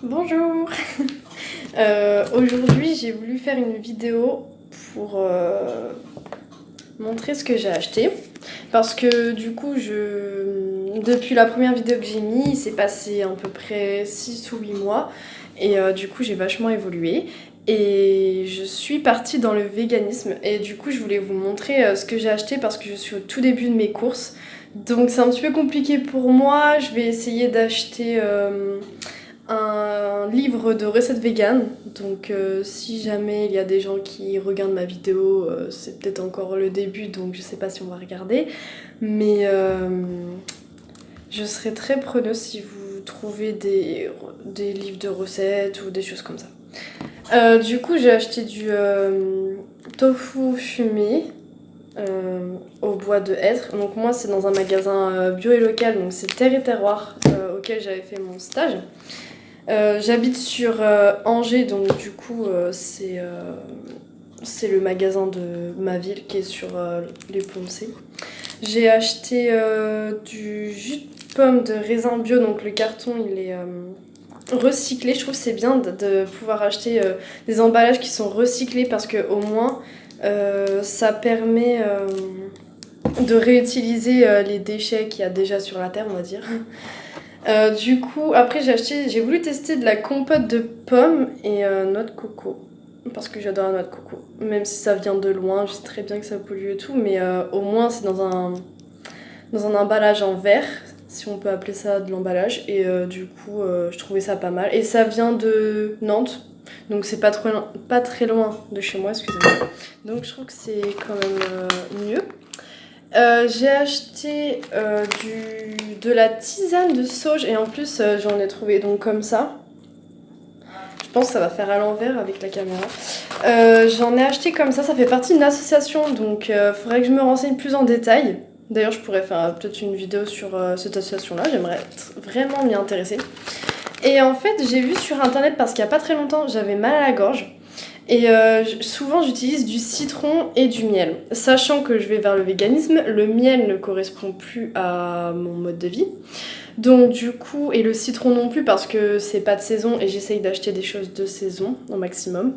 Bonjour. Aujourd'hui j'ai voulu faire une vidéo pour montrer ce que j'ai acheté parce que du coup depuis la première vidéo que j'ai mis il s'est passé à peu près 6 ou 8 mois et du coup j'ai vachement évolué et je suis partie dans le véganisme et du coup je voulais vous montrer ce que j'ai acheté parce que je suis au tout début de mes courses, donc c'est un petit peu compliqué pour moi. Je vais essayer d'acheter un livre de recettes véganes. Donc si jamais il y a des gens qui regardent ma vidéo, c'est peut-être encore le début, donc je sais pas si on va regarder. Mais je serais très preneuse si vous trouvez des livres de recettes ou des choses comme ça. Du coup j'ai acheté du tofu fumé au bois de hêtre. Donc moi c'est dans un magasin bio et local, donc c'est Terre et Terroir auquel j'avais fait mon stage. J'habite sur Angers, donc du coup c'est le magasin de ma ville qui est sur les Ponts de C. J'ai acheté du jus de pomme de raisin bio, donc le carton il est recyclé. Je trouve que c'est bien de pouvoir acheter des emballages qui sont recyclés parce que au moins ça permet de réutiliser les déchets qu'il y a déjà sur la terre, on va dire. Du coup, après j'ai voulu tester de la compote de pommes et noix de coco. Parce que j'adore la noix de coco. Même si ça vient de loin, je sais très bien que ça pollue et tout, mais au moins c'est dans un emballage en verre, si on peut appeler ça de l'emballage. Et du coup, je trouvais ça pas mal. Et ça vient de Nantes, donc c'est pas très loin de chez moi, excusez-moi. Donc je trouve que c'est quand même mieux. J'ai acheté de la tisane de sauge et en plus j'en ai trouvé donc comme ça. Je pense que ça va faire à l'envers avec la caméra. J'en ai acheté comme ça fait partie d'une association, donc faudrait que je me renseigne plus en détail. D'ailleurs je pourrais faire peut-être une vidéo sur cette association-là, j'aimerais vraiment m'y intéresser. Et en fait j'ai vu sur internet, parce qu'il y a pas très longtemps j'avais mal à la gorge. Et souvent j'utilise du citron et du miel, sachant que je vais vers le véganisme, le miel ne correspond plus à mon mode de vie. Donc du coup, et le citron non plus parce que c'est pas de saison et j'essaye d'acheter des choses de saison au maximum.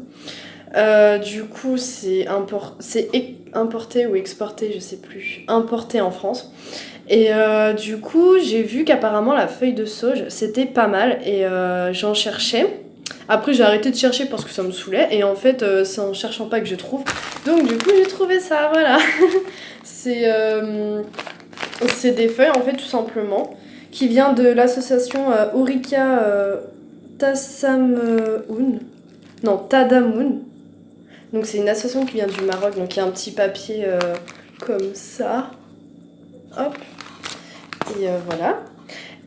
Du coup c'est importé ou exporté, je sais plus, importé en France. Et du coup j'ai vu qu'apparemment la feuille de sauge c'était pas mal et j'en cherchais. Après j'ai arrêté de chercher parce que ça me saoulait et en fait c'est en cherchant pas que je trouve. Donc du coup j'ai trouvé ça, voilà. c'est des feuilles en fait tout simplement qui vient de l'association Orica Tassamoun. Non, Tadamoun. Donc c'est une association qui vient du Maroc, donc il y a un petit papier comme ça. Hop. Et voilà.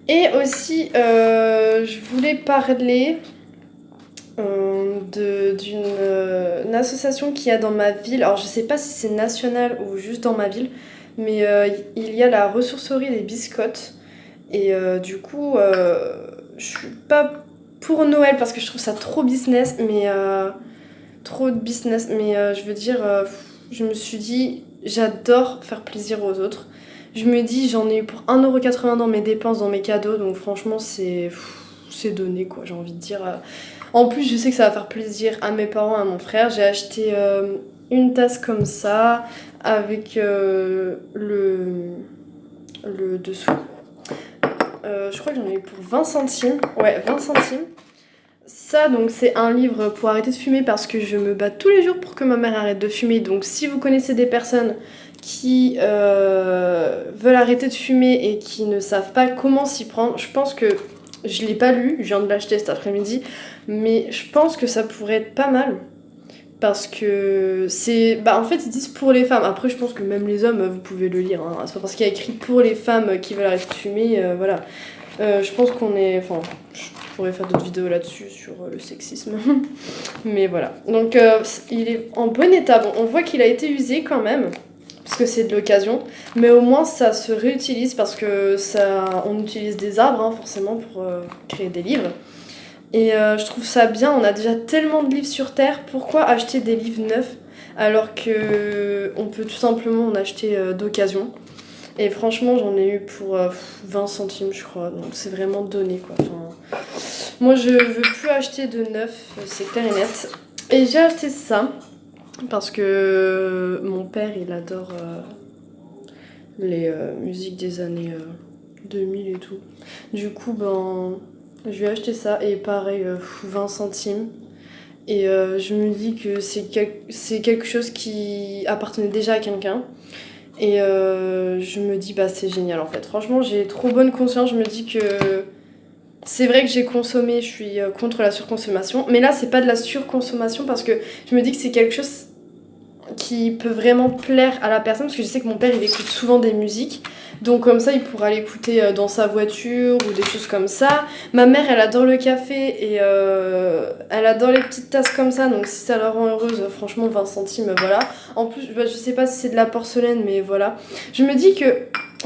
Et aussi je voulais parler d'une association qu'il y a dans ma ville. Alors je sais pas si c'est national ou juste dans ma ville, mais il y a la ressourcerie des biscottes. Et du coup je suis pas pour Noël parce que je trouve ça trop business, mais trop de business, mais je veux dire je me suis dit j'adore faire plaisir aux autres. Je me dis j'en ai eu pour 1,80€ dans mes dépenses, dans mes cadeaux, donc franchement c'est donné quoi, j'ai envie de dire. En plus, je sais que ça va faire plaisir à mes parents, à mon frère. J'ai acheté une tasse comme ça, avec le dessous. Je crois que j'en ai eu pour 20 centimes. Ouais, 20 centimes. Ça, donc, c'est un livre pour arrêter de fumer parce que je me bats tous les jours pour que ma mère arrête de fumer. Donc, si vous connaissez des personnes qui veulent arrêter de fumer et qui ne savent pas comment s'y prendre, je pense que je l'ai pas lu, je viens de l'acheter cet après-midi, mais je pense que ça pourrait être pas mal. Parce que c'est... en fait, ils disent pour les femmes. Après, je pense que même les hommes, vous pouvez le lire. Hein. C'est pas parce qu'il y a écrit pour les femmes qui veulent arrêter de fumer, voilà. Je pense qu'on est... Enfin, je pourrais faire d'autres vidéos là-dessus, sur le sexisme. Mais voilà. Donc, il est en bon état. Bon, on voit qu'il a été usé quand même, parce que c'est de l'occasion, mais au moins ça se réutilise parce que on utilise des arbres hein, forcément pour créer des livres. Et je trouve ça bien, on a déjà tellement de livres sur Terre, pourquoi acheter des livres neufs alors que on peut tout simplement en acheter d'occasion. Et franchement j'en ai eu pour 20 centimes je crois, donc c'est vraiment donné quoi. Enfin, Moi, je veux plus acheter de neuf, c'est clair et net. Et j'ai acheté ça parce que mon père, il adore les musiques des années 2000 et tout. Du coup, ben, je lui ai acheté ça et pareil, 20 centimes. Et je me dis que c'est quelque chose qui appartenait déjà à quelqu'un. Et je me dis, bah c'est génial en fait. Franchement, j'ai trop bonne conscience. Je me dis que c'est vrai que j'ai consommé, je suis contre la surconsommation. Mais là, c'est pas de la surconsommation parce que je me dis que c'est quelque chose qui peut vraiment plaire à la personne. Parce que je sais que mon père, il écoute souvent des musiques. Donc comme ça, il pourra l'écouter dans sa voiture ou des choses comme ça. Ma mère, elle adore le café et elle adore les petites tasses comme ça. Donc si ça la rend heureuse, franchement, 20 centimes, voilà. En plus, bah, je sais pas si c'est de la porcelaine, mais voilà. Je me dis que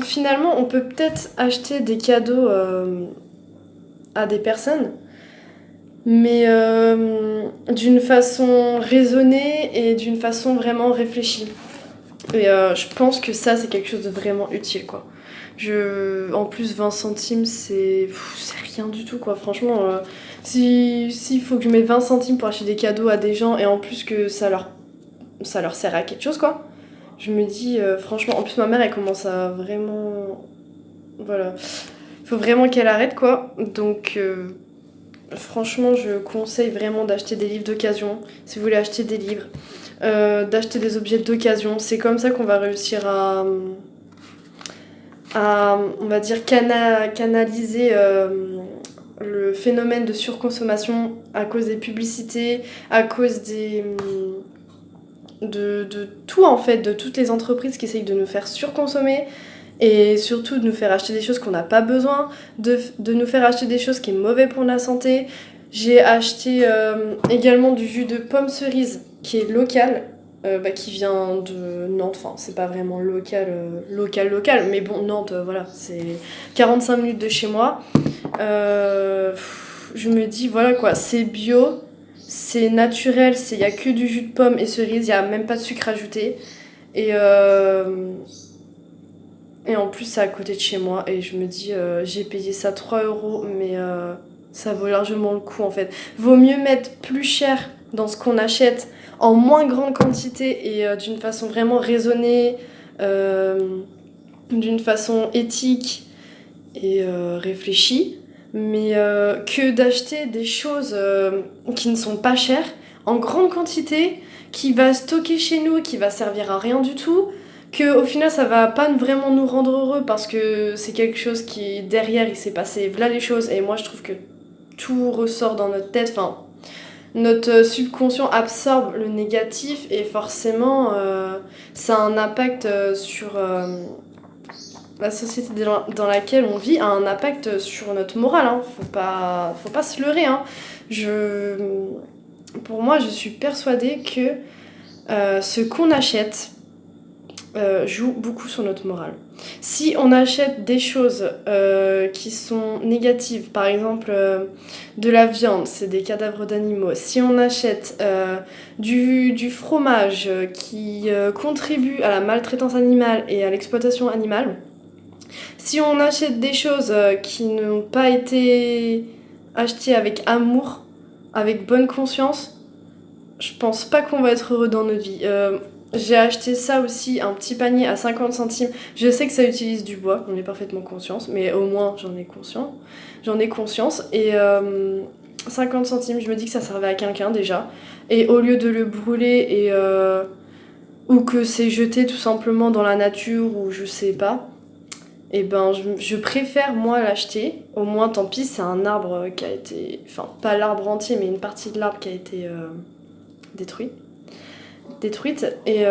finalement, on peut peut-être acheter des cadeaux à des personnes, mais d'une façon raisonnée et d'une façon vraiment réfléchie. Et je pense que ça, c'est quelque chose de vraiment utile, quoi. En plus, 20 centimes, c'est rien du tout, quoi. Franchement, s'il faut que je mette 20 centimes pour acheter des cadeaux à des gens et en plus que ça leur sert à quelque chose, quoi. Je me dis, franchement, en plus, ma mère, elle commence à vraiment... Voilà. Faut vraiment qu'elle arrête, quoi. Donc, franchement, je conseille vraiment d'acheter des livres d'occasion. Si vous voulez acheter des livres, d'acheter des objets d'occasion. C'est comme ça qu'on va réussir à on va dire, canaliser le phénomène de surconsommation à cause des publicités, à cause de tout en fait, de toutes les entreprises qui essayent de nous faire surconsommer et surtout de nous faire acheter des choses qu'on n'a pas besoin, de nous faire acheter des choses qui sont mauvaises pour la santé. J'ai acheté également du jus de pomme cerise qui est local, qui vient de Nantes. Enfin, c'est pas vraiment local, mais bon, Nantes, voilà, c'est 45 minutes de chez moi. Je me dis, voilà quoi, c'est bio, c'est naturel, il n'y a que du jus de pomme et cerise, il n'y a même pas de sucre ajouté. Et en plus, c'est à côté de chez moi. Et je me dis, j'ai payé ça 3 €, mais ça vaut largement le coup en fait. Vaut mieux mettre plus cher dans ce qu'on achète en moins grande quantité et d'une façon vraiment raisonnée, euh, d'une façon éthique et réfléchie, mais que d'acheter des choses qui ne sont pas chères en grande quantité, qui va stocker chez nous, qui va servir à rien du tout, que au final ça va pas vraiment nous rendre heureux parce que c'est quelque chose qui derrière il s'est passé voilà les choses et moi je trouve que tout ressort dans notre tête, enfin notre subconscient absorbe le négatif et forcément ça a un impact sur la société dans laquelle on vit, a un impact sur notre morale, hein. Faut pas se leurrer, hein. Pour moi je suis persuadée que ce qu'on achète joue beaucoup sur notre morale. Si on achète des choses qui sont négatives, par exemple de la viande, c'est des cadavres d'animaux. Si on achète du fromage qui contribue à la maltraitance animale et à l'exploitation animale, si on achète des choses qui n'ont pas été achetées avec amour, avec bonne conscience, je pense pas qu'on va être heureux dans notre vie. J'ai acheté ça aussi, un petit panier à 50 centimes. Je sais que ça utilise du bois, j'en ai parfaitement conscience, mais au moins j'en ai conscience. Et 50 centimes, je me dis que ça servait à quelqu'un déjà. Et au lieu de le brûler ou que c'est jeté tout simplement dans la nature ou je sais pas, et ben je préfère moi l'acheter. Au moins tant pis, c'est un arbre qui a été... Enfin, pas l'arbre entier, mais une partie de l'arbre qui a été détruite et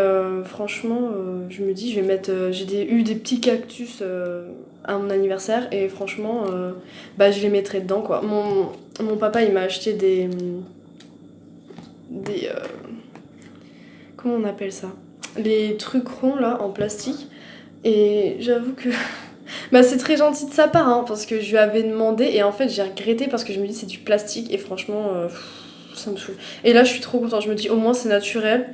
franchement je me dis je vais mettre eu des petits cactus à mon anniversaire et franchement je les mettrai dedans quoi. Mon papa il m'a acheté des comment on appelle ça, les trucs ronds là en plastique et j'avoue que c'est très gentil de sa part hein, parce que je lui avais demandé et en fait j'ai regretté parce que je me dis c'est du plastique et franchement ça me saoule. Et là je suis trop contente, je me dis au moins c'est naturel.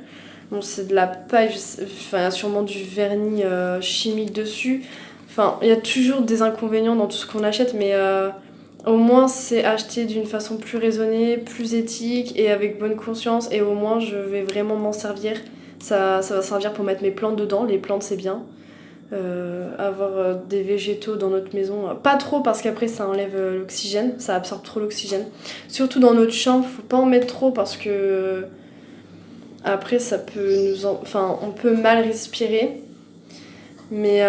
Bon, c'est de la paille, enfin, il y a sûrement du vernis chimique dessus. Enfin, il y a toujours des inconvénients dans tout ce qu'on achète, mais Au moins, c'est acheté d'une façon plus raisonnée, plus éthique et avec bonne conscience. Et au moins, je vais vraiment m'en servir. Ça va servir pour mettre mes plantes dedans. Les plantes, c'est bien. Avoir des végétaux dans notre maison, pas trop parce qu'après ça enlève l'oxygène, ça absorbe trop l'oxygène. Surtout dans notre chambre, faut pas en mettre trop parce que après ça peut enfin on peut mal respirer. Mais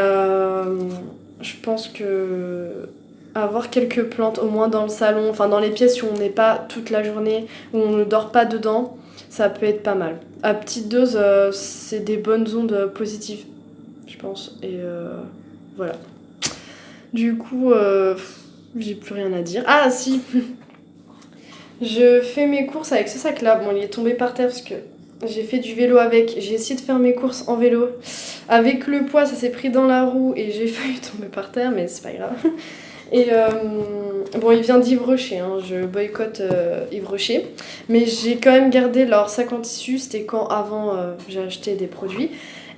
je pense que avoir quelques plantes au moins dans le salon, enfin dans les pièces où on n'est pas toute la journée, où on ne dort pas dedans, ça peut être pas mal. À petite dose, c'est des bonnes ondes positives, je pense. Et voilà. Du coup, j'ai plus rien à dire. Ah si, je fais mes courses avec ce sac-là. Bon, il est tombé par terre parce que j'ai fait du vélo avec. J'ai essayé de faire mes courses en vélo. Avec le poids, ça s'est pris dans la roue et j'ai failli tomber par terre, mais c'est pas grave. Et bon, il vient d'Yves Rocher, hein, je boycotte Yves Rocher. Mais j'ai quand même gardé leur sac en tissu, c'était quand avant j'ai acheté des produits.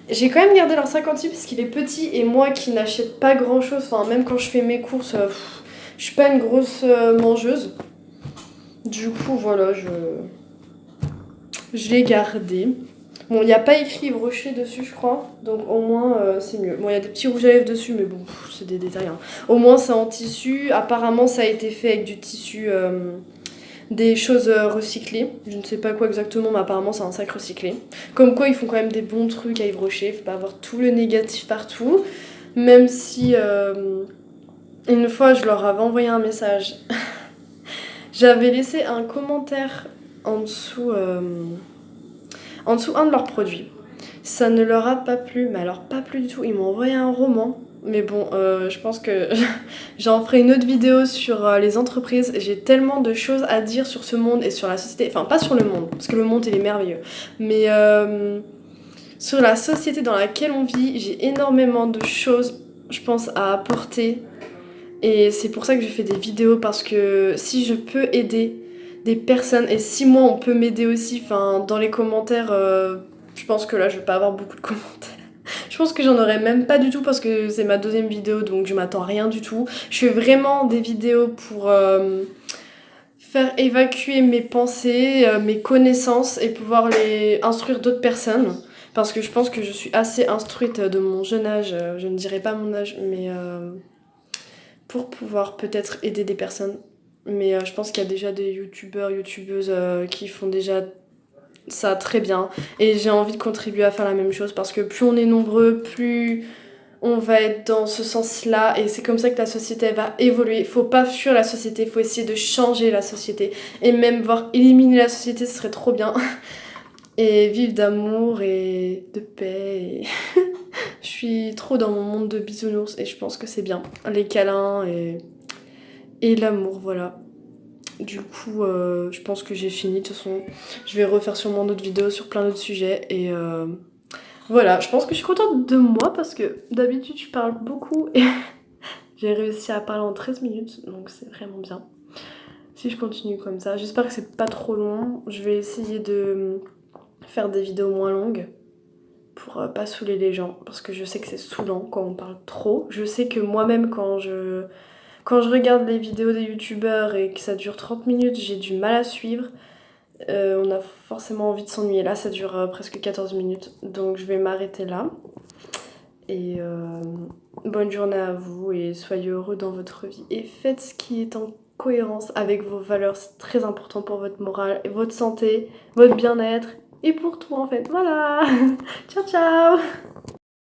J'ai quand même gardé leur sac en tissu parce qu'il est petit et moi qui n'achète pas grand chose, enfin même quand je fais mes courses, je suis pas une grosse mangeuse. Du coup, voilà, je l'ai gardé. Bon, il n'y a pas écrit Yves Rocher dessus, je crois, donc au moins c'est mieux. Bon, il y a des petits rouges à lèvres dessus, mais bon, c'est des détails. Hein. Au moins, c'est en tissu. Apparemment, ça a été fait avec du tissu, des choses recyclées. Je ne sais pas quoi exactement, mais apparemment, c'est un sac recyclé. Comme quoi, ils font quand même des bons trucs à Yves Rocher. Faut pas avoir tout le négatif partout. Même si, une fois, je leur avais envoyé un message. J'avais laissé un commentaire en dessous. En dessous un de leurs produits. Ça ne leur a pas plu, mais alors pas plu du tout. Ils m'ont envoyé un roman. Mais bon, je pense que j'en ferai une autre vidéo sur les entreprises. J'ai tellement de choses à dire sur ce monde et sur la société. Enfin, pas sur le monde, parce que le monde, il est merveilleux. Mais sur la société dans laquelle on vit, j'ai énormément de choses, je pense, à apporter. Et c'est pour ça que je fais des vidéos, parce que si je peux aider des personnes, et si moi on peut m'aider aussi, enfin dans les commentaires, je pense que là je vais pas avoir beaucoup de commentaires. Je pense que j'en aurai même pas du tout parce que c'est ma deuxième vidéo, donc je m'attends à rien du tout. Je fais vraiment des vidéos pour faire évacuer mes pensées, mes connaissances et pouvoir les instruire d'autres personnes. Parce que je pense que je suis assez instruite de mon jeune âge, je ne dirais pas mon âge, mais pour pouvoir peut-être aider des personnes. Mais je pense qu'il y a déjà des youtubeurs, youtubeuses qui font déjà ça très bien. Et j'ai envie de contribuer à faire la même chose parce que plus on est nombreux, plus on va être dans ce sens-là. Et c'est comme ça que la société va évoluer. Faut pas fuir la société, faut essayer de changer la société. Et même voir éliminer la société, ce serait trop bien. Et vivre d'amour et de paix. Je suis trop dans mon monde de bisounours et je pense que c'est bien. Les câlins et l'amour, voilà. Du coup, je pense que j'ai fini. De toute façon, je vais refaire sûrement d'autres vidéos sur plein d'autres sujets. Et voilà, je pense que je suis contente de moi parce que d'habitude, je parle beaucoup et j'ai réussi à parler en 13 minutes. Donc c'est vraiment bien. Si je continue comme ça, j'espère que c'est pas trop long. Je vais essayer de faire des vidéos moins longues pour pas saouler les gens. Parce que je sais que c'est saoulant quand on parle trop. Je sais que moi-même, quand je regarde les vidéos des youtubeurs et que ça dure 30 minutes, j'ai du mal à suivre. On a forcément envie de s'ennuyer. Là, ça dure presque 14 minutes. Donc je vais m'arrêter là. Et bonne journée à vous et soyez heureux dans votre vie. Et faites ce qui est en cohérence avec vos valeurs. C'est très important pour votre morale, et votre santé, votre bien-être et pour tout en fait. Voilà. Ciao ciao.